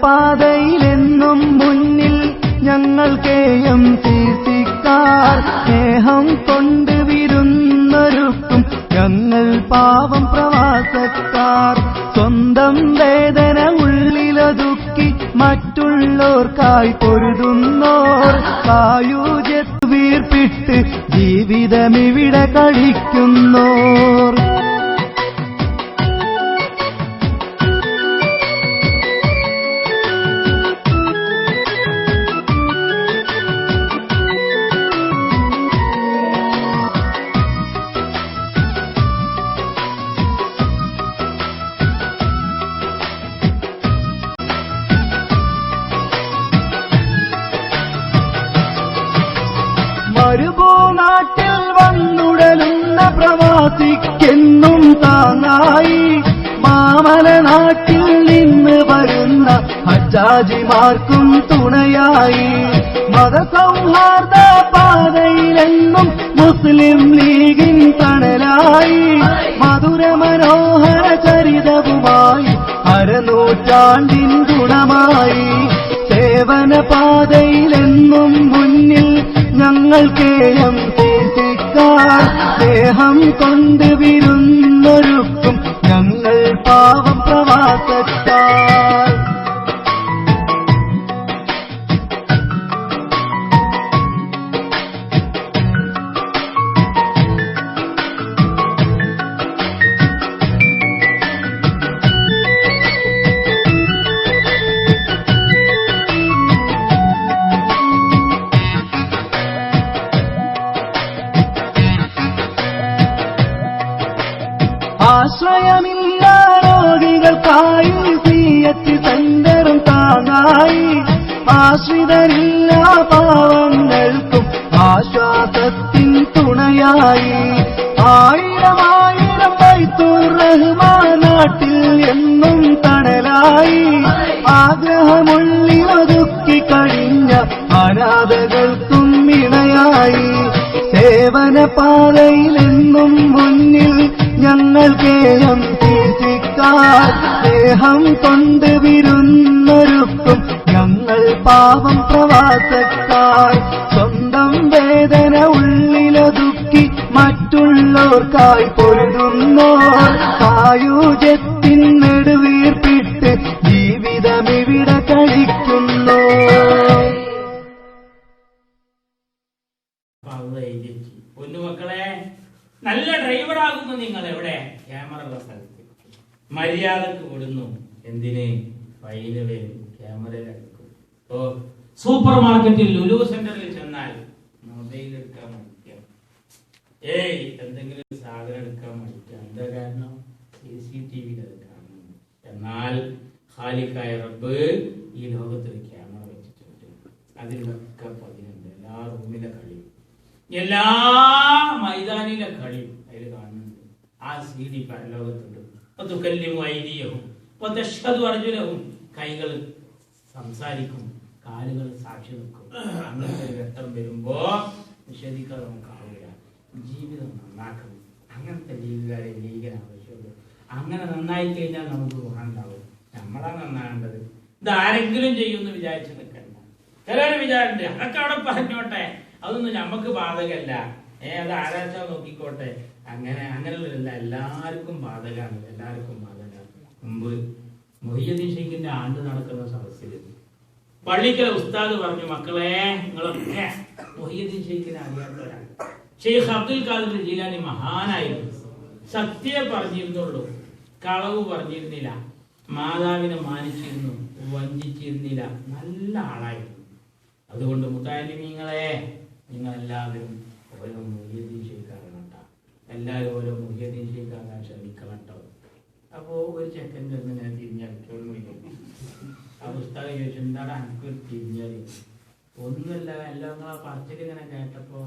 പാതയിലെന്നും മുന്നിൽ ഞങ്ങൾ KMCC-ക്കാർ. സ്നേഹം കൊണ്ട് വിരുന്നൊരുക്കും ഞങ്ങൾ പാവം പ്രവാസക്കാർ. സ്വന്തം വേദന ഉള്ളിലൊതുക്കി മറ്റുള്ളവർക്കായി പൊരുതുന്നോർ. സായുജ്യത്തു വീർപ്പിട്ട് ജീവിതമിവിടെ കഴിക്കുന്നോർ. മരുഭൂനാട്ടിൽ വന്നുടലുന്ന പ്രവാസിക്കെന്നും താങ്ങായി മാമലനാട്ടിൽ നിന്ന് വരുന്ന ഹജ്ജാജിമാർക്കും തുണയായി. മതസൗഹാർദ്ദ പാതയിലെന്നും മുസ്ലിം ലീഗിൻ തണലായി. മധുര മനോഹര ചരിതവുമായി അരനൂറ്റാണ്ടിൻ ഗുണമായി. സേവന പാതയിലെന്നും മുന്നിൽ ഞങ്ങൾ KMCC-ക്കാർ. സ്നേഹം കൊണ്ട് വിരുന്നൊരുക്കും ഞങ്ങൾ പാവം പ്രവാസക്കാർ. ആശ്രയമില്ല രോഗികൾക്കായി CH സെന്ററും താങ്ങായി. ആശ്രിതരില്ല പാവങ്ങൾക്കും ആശ്വാസത്തിൻ തുണയായി. ആയിരം ആയിരം ബൈത്തുർ റഹ്മാൻ നാട്ടിൽ എന്നും തണലായി. ആഗ്രഹമുള്ളിലൊതുക്കി കഴിഞ്ഞ അനാഥകൾക്കും ഇണയായി. സേവന പാതയിലെന്നും മുന്നിൽ ഞങ്ങൾ KMCC-ക്കാർ. സ്നേഹം കൊണ്ട് വിരുന്നൊരുക്കും ഞങ്ങൾ പാവം പ്രവാസക്കാർ. സ്വന്തം വേദന ഉള്ളിലൊതുക്കി മറ്റുള്ളവർക്കായി പൊരുതുന്നോർ. സായുജ്യത്തിൻ നെടുവീർപ്പിട്ട് ജീവിതമിവിടെ കഴിക്കുന്നു. പൊന്നുമക്കളെ, നല്ല ഡ്രൈവറാകുന്നു നിങ്ങൾ. എവിടെ? ക്യാമറ ഉള്ള സ്ഥലത്ത് മര്യാദക്ക് വിടുന്നു. എന്തിന്? ഫൈന് വരും, ക്യാമറയിലെടുക്കും. ഓ, സൂപ്പർ മാർക്കറ്റിൽ ലുലു സെന്ററിൽ ചെന്നാൽ മൊബൈൽ എടുക്കാൻ മടിക്കാം. എന്തെങ്കിലും സാധനം എടുക്കാൻ മടിക്കാം. എന്താ കാരണം? CCTV അത് കാണുന്നു. എന്നാൽ ഖാലിഖായ റബ്ബ് ഈ ലോകത്തൊരു ക്യാമറ വെച്ചിട്ടുണ്ട്. അതിലൊക്കെ പതിനുണ്ട്. എല്ലാ റൂമിലെ കളിയും എല്ലാ മൈതാനിലെ കളിയും അതിൽ കാണുന്നുണ്ട്. ആ CD പരലോകത്തുണ്ട്. അർജുനവും കൈകൾ സംസാരിക്കും, കാലുകൾ സാക്ഷി നിൽക്കും. അങ്ങനത്തെ ഒരു ഘട്ടം വരുമ്പോ നിഷേധിക്കാതെ നമുക്ക് ആവില്ല. ജീവിതം നന്നാക്കണം. അങ്ങനത്തെ ലീഗുകാരെ ലീഗിന് ആവശ്യമുള്ളൂ. അങ്ങനെ നന്നായി കഴിഞ്ഞാൽ നമുക്ക് ഗുണമുണ്ടാവും. നമ്മളാ നന്നാകേണ്ടത്. ഇത് ആരെങ്കിലും ചെയ്യുമെന്ന് വിചാരിച്ചു നിൽക്കണ്ട. ചിലര് വിചാരിച്ചേ അതൊക്കെ അവിടെ പറഞ്ഞോട്ടെ, അതൊന്നും ഞമ്മക്ക് ബാധകല്ല. അത് ആരാച്ചാ നോക്കിക്കോട്ടെ. അങ്ങനെയുള്ളതല്ല. എല്ലാവർക്കും ബാധകമാണ്. എല്ലാവർക്കും ബാധകമാണ്. മുമ്പ് മൊഹിയുദ്ദീൻ ഷെയ്ഖിന്റെ ആണ്ട് നടക്കുന്ന സദസ്സിൽ പള്ളിക്കൽ ഉസ്താദ് പറഞ്ഞു, മക്കളെ നിങ്ങളൊക്കെ മൊഹിയുദ്ദീൻ ഷെയ്ഖിനെ അറിയാത്തവരാണ്. ഷെയ്ഖ് അബ്ദുൽ ഖാദിർ ജീലാനി മഹാനായിരുന്നു. സത്യം പറഞ്ഞിരുന്നുള്ളൂ, കളവ് പറഞ്ഞിരുന്നില്ല, മാതാവിനെ മാനിച്ചിരുന്നു, വഞ്ചിച്ചിരുന്നില്ല, നല്ല ആളായിരുന്നു. അതുകൊണ്ട് മുതാലിമീങ്ങളെ, നിങ്ങളെല്ലാവരും ഓരോ മൊഹിയുദ്ദീൻ ഷെയ്ഖാകണം കേട്ടോ. എല്ലാവരും ഓരോ മൊഹിയുദ്ദീൻ ഷെയ്ഖാകാൻ ശ്രമിക്കണം കേട്ടോ. അപ്പോ ഒരു ചെക്കൻ്റെ ഒന്ന് ഞാൻ തിരിഞ്ഞടിക്കോളും. ആ പുസ്തകം ചോദിച്ചു, എന്താണ് എനിക്ക് തിരിഞ്ഞറി? ഒന്നുമില്ല, എല്ലാം നിങ്ങളെ പറച്ചിലിങ്ങനെ കേട്ടപ്പോ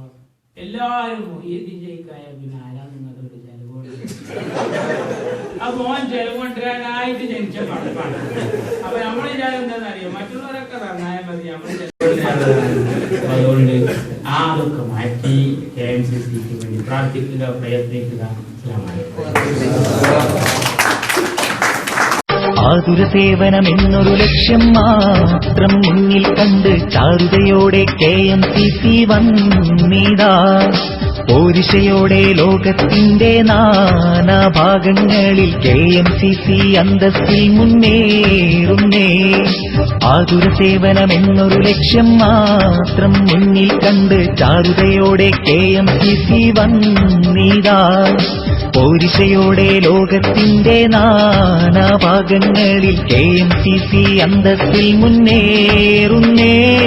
എല്ലാവരും മൊഹിയുദ്ദീൻ ഷെയ്ഖായ പിന്നെ ആരാ നിങ്ങളുടെ ചെലവുകൊണ്ട്? ആ മോൻ ചെലവുകൊണ്ടിരാനായിട്ട് ജനിച്ച പടപ്പാണ്. അപ്പൊ നമ്മൾ വിചാരം എന്താണെന്നറിയോ, മറ്റുള്ളവരൊക്കെ നന്നായ മതി, നമ്മൾ അതുകൊണ്ട് അതൊക്കെ മാറ്റി KMCC-ക്ക് വേണ്ടി പ്രാർത്ഥിക്കുക, പ്രയത്നിക്കുക. ആതുരസേവനമെന്നൊരു ലക്ഷ്യം മാത്രം മുന്നിൽ കണ്ട് ചാരുതയോടെ KMCC വന്നിതാ. പോരിശയോടെ ലോകത്തിന്റെ നാനാഭാഗങ്ങളിൽ KMCC അന്തസ്സിൽ മുന്നേറുന്നേ. ആതുരസേവനമെന്നൊരു ലക്ഷ്യം മാത്രം മുന്നിൽ കണ്ട് ചാരുതയോടെ KMCC വന്നിതാ. പോരിശയോടെ ലോകത്തിന്റെ നാനാഭാഗങ്ങളിൽ KMCC അന്തസ്സിൽ മുന്നേറുന്നേ.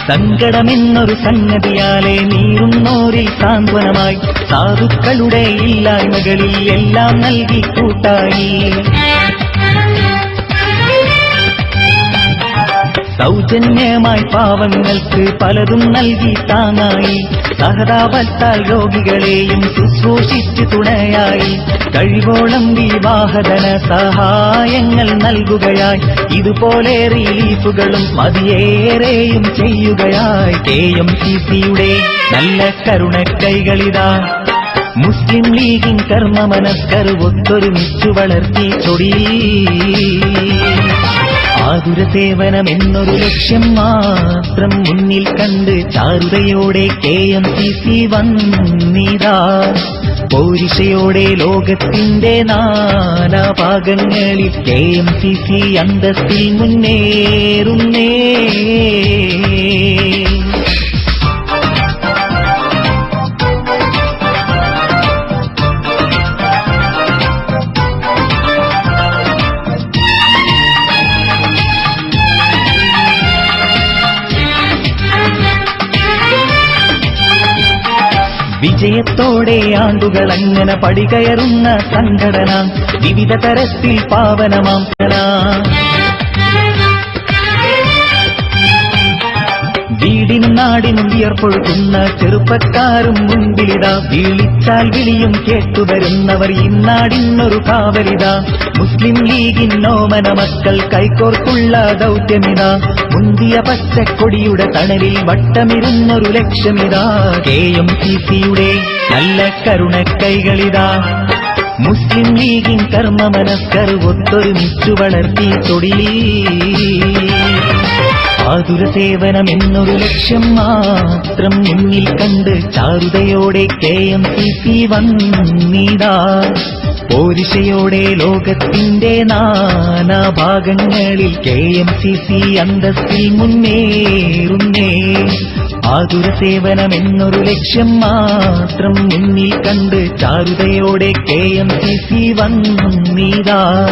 സങ്കടമെന്നൊരു സംഗതിയാലെ നീറുന്നോരിൽ സാന്ത്വനമായി സാധുക്കളുടെ ഇല്ലായ്മകളിൽ എല്ലാം നൽകി കൂട്ടായി. സൗജന്യമായി പാവങ്ങൾക്ക് പലതും നൽകി താങ്ങായി. സഹതാപത്താൽ രോഗികളെയും ശുശ്രൂഷിച്ചു തുണയായി. കഴിവോളം വിവാഹധന സഹായങ്ങൾ നൽകുകയായി. ഇതുപോലെ റിലീഫുകളും മതിയേറെയും ചെയ്യുകയായി. KMCCയുടെ നല്ല കരുണക്കൈകളിതാ. മുസ്ലിം ലീഗിൻ കർമ്മമനസ്കർ ഒത്തൊരുമിച്ചു വളർത്തി ചൊടി. ആതുരസേവനമെന്നൊരു ലക്ഷ്യം മാത്രം മുന്നിൽ കണ്ട് ചാരുതയോടെ KMCC വന്നിതാ. പോരിശയോടെ ലോകത്തിന്റെ നാനാഭാഗങ്ങളിൽ KMCC അന്തസ്സിൽ മുന്നേറുന്നേ. വിജയത്തോടെ ആണ്ടുകളങ്ങനെ പടികയറുന്ന സംഘടന വിവിധ തരത്തിൽ പാവനമാം. വീടിനും നാടിനും വിയർപ്പൊഴുക്കുന്ന ചെറുപ്പക്കാരും മുൻപിലിതാ. വിളിച്ചാൽ വിളിയും കേട്ടുവരുന്നവർ ഇന്നാടിനൊരു കാവലിതാ. മുസ്ലിം ലീഗിൻ ഓമന മക്കൾ കൈകോർത്തുള്ള ദൗത്യമിതാ. മുന്തിയ പച്ചക്കൊടിയുടെ തണലിൽ വട്ടമിരുന്നൊരു ലക്ഷ്യമിതാ. KMCCയുടെ നല്ല കരുണക്കൈകളിതാ. മുസ്ലിം ലീഗിൻ കർമ്മമനസ്കർ ഒത്തൊരുമിച്ചു വളർത്തി തൊടിലീ. ആതുരസേവനമെന്നൊരു ലക്ഷ്യം മാത്രം മുന്നിൽ കണ്ട് ചാരുതയോടെ KMCC വന്നിതാ. പോരിശയോടെ ലോകത്തിന്റെ നാനാഭാഗങ്ങളിൽ KMCC അന്തസ്സിൽ മുന്നേറുന്നേ. ആതുരസേവനമെന്നൊരു ലക്ഷ്യം മാത്രം മുന്നിൽ കണ്ട് ചാരുതയോടെ KMCC വന്നിതാ.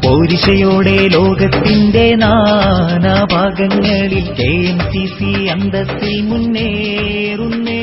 പോരിശയോടെ ലോകത്തിന്റെ നാനാഭാഗങ്ങളിൽ KMCC അന്തസ്സിൽ മുന്നേറുന്നേ.